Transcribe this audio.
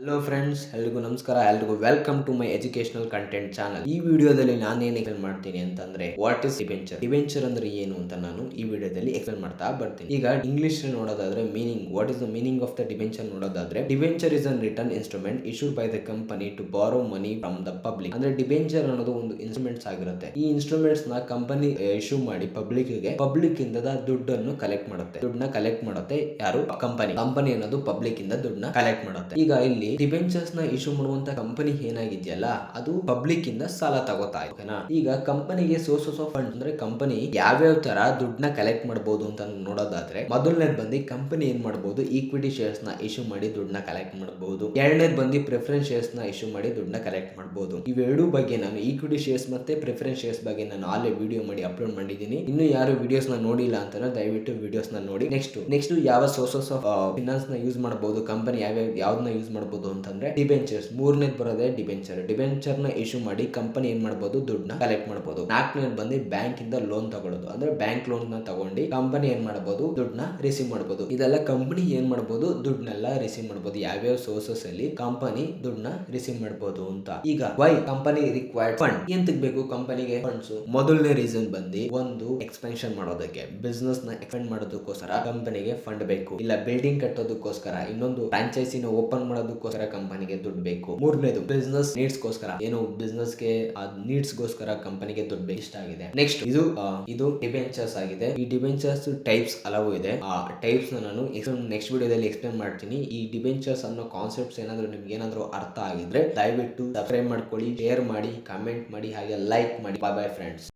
Hello friends, ಎಲ್ರಿಗೂ ನಮಸ್ಕಾರ. ಎಲ್ರಿಗೂ welcome to my educational content channel. ಈ ವಿಡಿಯೋದಲ್ಲಿ ನಾನೇನು ಎಕ್ಸ್ಪ್ಲೇನ್ ಮಾಡ್ತೀನಿ ಅಂತಂದ್ರೆ ವಾಟ್ ಇಸ್ ಡಿಬೆಂಚರ್. ಡಿಬೆಂಚರ್ ಅಂದ್ರೆ ಏನು ಅಂತ ನಾನು ಈ ವಿಡಿಯೋದಲ್ಲಿ ಎಕ್ಸ್ಪ್ಲೇನ್ ಮಾಡ್ತಾ ಬರ್ತೀನಿ. ಈಗ ಇಂಗ್ಲಿಷ್ ನೋಡೋದಾದ್ರೆ meaning, what is the meaning of the debenture ನೋಡೋದಾದ್ರೆ, debenture is an return instrument issued by the company to borrow money from the public. ಅಂದ್ರೆ ಡಿಬೆಂಚರ್ ಅನ್ನೋದು ಒಂದು ಇನ್ಸ್ಟ್ರೂಮೆಂಟ್ಸ್ ಆಗಿರುತ್ತೆ. ಈ ಇನ್ಸ್ಟ್ರೂಮೆಂಟ್ಸ್ ನ ಕಂಪನಿ ಇಶ್ಯೂ ಮಾಡಿ ಪಬ್ಲಿಕ್ ಇಂದ ದುಡ್ಡನ್ನು ಕಲೆಕ್ಟ್ ಮಾಡುತ್ತೆ. ದುಡ್ಡನ್ನ ಕಲೆಕ್ಟ್ ಮಾಡುತ್ತೆ ಯಾರು? ಕಂಪನಿ ಅನ್ನೋದು ಪಬ್ಲಿಕ್ ಇಂದ ದುಡ್ಡನ್ನ ಕಲೆಕ್ಟ್ ಮಾಡುತ್ತೆ. ಈಗ ಇಲ್ಲಿ ಡಿಬೆಂಚರ್ಸ್ ನ ಇಶ್ಯೂ ಮಾಡುವಂತ ಕಂಪನಿ ಏನಾಗಿದೆಯಲ್ಲ, ಅದು ಪಬ್ಲಿಕ್ ಇಂದ ಸಾಲ ತಗೋತಾ ಇದೆ. ಈಗ ಕಂಪನಿಗೆ ಸೋರ್ಸಸ್ ಆಫ್ ಫಂಡ್ ಅಂದ್ರೆ ಕಂಪನಿ ಯಾವ್ಯಾವ ತರ ದುಡ್ಡನ್ನ ಕಲೆಕ್ಟ್ ಮಾಡಬಹುದು ಅಂತ ನೋಡೋದಾದ್ರೆ, ಮೊದಲನೇದು ಬಂದು ಕಂಪನಿ ಏನ್ ಮಾಡಬಹುದು, ಈಕ್ವಿಟಿ ಶೇರ್ಸ್ ನ ಇಶ್ಯೂ ಮಾಡಿ ದುಡ್ಡನ್ನ ಕಲೆಕ್ಟ್ ಮಾಡಬಹುದು. ಎರಡನೇದು ಬಂದು ಪ್ರಿಫರೆನ್ಸ್ ಶೇರ್ಸ್ ನ ಇಶ್ಯೂ ಮಾಡಿ ದುಡ್ಡನ್ನ ಕಲೆಕ್ಟ್ ಮಾಡಬಹುದು. ಇವೆರಡೂ ಬಗ್ಗೆ ನಾನು ಈಕ್ವಿಟಿ ಶೇರ್ಸ್ ಮತ್ತೆ ಪ್ರಿಫರೆನ್ಸ್ ಶೇರ್ಸ್ ಬಗ್ಗೆ ನಾನು ಆಲ್ರೆಡಿ ವಿಡಿಯೋ ಮಾಡಿ ಅಪ್ಲೋಡ್ ಮಾಡಿದ್ದೀನಿ. ಇನ್ನು ಯಾರು ವಿಡಿಯೋಸ್ ನ ನೋಡಿಲ್ಲ ಅಂತ ದಯವಿಟ್ಟು ವಿಡಿಯೋಸ್ ನ ನೋಡಿ. ನೆಕ್ಸ್ಟ್ ಯಾವ ಸೋರ್ಸಸ್ ಆಫ್ ಫಿನಾನ್ಸ್ ನ ಯೂಸ್ ಮಾಡಬಹುದು, ಕಂಪನಿ ಯಾವ್ದನ್ನ ಯೂಸ್ ಮಾಡಬಹುದು ಅಂತಂದ್ರೆ ಡಿಬೆಂಚರ್ಸ್. ಮೂರನೇದು ಬರೋದೇ ಡಿಬೆಂಚರ್ ನ ಇಶ್ಯೂ ಮಾಡಿ ಕಂಪನಿ ಏನ್ ಮಾಡಬಹುದು, ದುಡ್ಡನ್ನ ಕಲೆಕ್ಟ್ ಮಾಡಬಹುದು. ನಾಲ್ಕನೇದು ಬಂದು ಬ್ಯಾಂಕ್ ಇಂದ ಲೋನ್ ತಗೊಳ್ಳೋದು, ಅಂದ್ರೆ ಬ್ಯಾಂಕ್ ಲೋನ್ ನ ತಗೊಂಡು ಕಂಪನಿ ಏನ್ ಮಾಡಬಹುದು, ದುಡ್ಡನ್ನ ರಿಸೀವ್ ಮಾಡಬಹುದು. ಇದೆಲ್ಲ ಕಂಪನಿ ಏನ್ ಮಾಡಬಹುದು, ದುಡ್ಡನ್ನೆಲ್ಲ ರಿಸೀವ್ ಮಾಡಬಹುದು. ಯಾವ್ಯಾವ ಸೋರ್ಸಸ್ ಅಲ್ಲಿ ಕಂಪನಿ ದುಡ್ಡನ್ನ ರಿಸೀವ್ ಮಾಡಬಹುದು ಅಂತ. ಈಗ ವೈ ಕಂಪನಿ ರಿಕ್ವೈರ್ಡ್ ಫಂಡ್, ಎಂತಕ್ ಬೇಕು ಕಂಪನಿಗೆ ಫಂಡ್ಸ್? ಮೊದಲನೇ ರೀಸನ್ ಬಂದು ಒಂದು ಎಕ್ಸ್ಪೆನ್ಷನ್ ಮಾಡೋದಕ್ಕೆ, ಬಿಸ್ನೆಸ್ ನ ಎಕ್ಸ್ಪೆಂಡ್ ಮಾಡೋದಕ್ಕೋಸ್ಕರ ಕಂಪನಿಗೆ ಫಂಡ್ ಬೇಕು. ಇಲ್ಲ ಬಿಲ್ಡಿಂಗ್ ಕಟ್ಟೋದಕ್ಕೋಸ್ಕರ, ಇನ್ನೊಂದು ಫ್ರಾಂಚೈಸಿನ ಓಪನ್ ಮಾಡೋದಕ್ಕೋಸ್ಕರ ಕಂಪನಿಗೆ ದುಡ್ಡು ಬೇಕು. ಮೂರನೇದು ಬಿಸ್ನೆಸ್ ನೀಡ್ಸ್ ಗೋಸ್ಕರ, ಏನು ಬಿಸ್ನೆಸ್ ಗೆ ನೀಡ್ಸ್ ಗೋಸ್ಕರ ಕಂಪನಿಗೆ ದುಡ್ಡು ಬೇಕು. ಇಷ್ಟ ಆಗಿದೆ. ನೆಕ್ಸ್ಟ್ ಇದು ಡಿಬೆಂಚರ್ಸ್ ಆಗಿದೆ. ಈ ಡಿಬೆಂಚರ್ಸ್ ಟೈಪ್ಸ್ ಹಲವು ಇದೆ. ಆ ಟೈಪ್ಸ್ ನಾನು ನೆಕ್ಸ್ಟ್ ವಿಡಿಯೋದಲ್ಲಿ ಎಕ್ಸ್ಪ್ಲೇನ್ ಮಾಡ್ತೀನಿ. ಈ ಡಿಬೆಂಚರ್ಸ್ ಅನ್ನೋ ಕಾನ್ಸೆಪ್ಟ್ಸ್ ಏನಾದ್ರು ನಿಮ್ಗೆ ಏನಾದ್ರು ಅರ್ಥ ಆಗಿದ್ರೆ ದಯವಿಟ್ಟು ಸಬ್ಸ್ಕ್ರೈಬ್ ಮಾಡ್ಕೊಳ್ಳಿ, ಶೇರ್ ಮಾಡಿ, ಕಮೆಂಟ್ ಮಾಡಿ, ಹಾಗೆ ಲೈಕ್ ಮಾಡಿ. ಬಾಯ್ ಬಾಯ್ ಫ್ರೆಂಡ್ಸ್.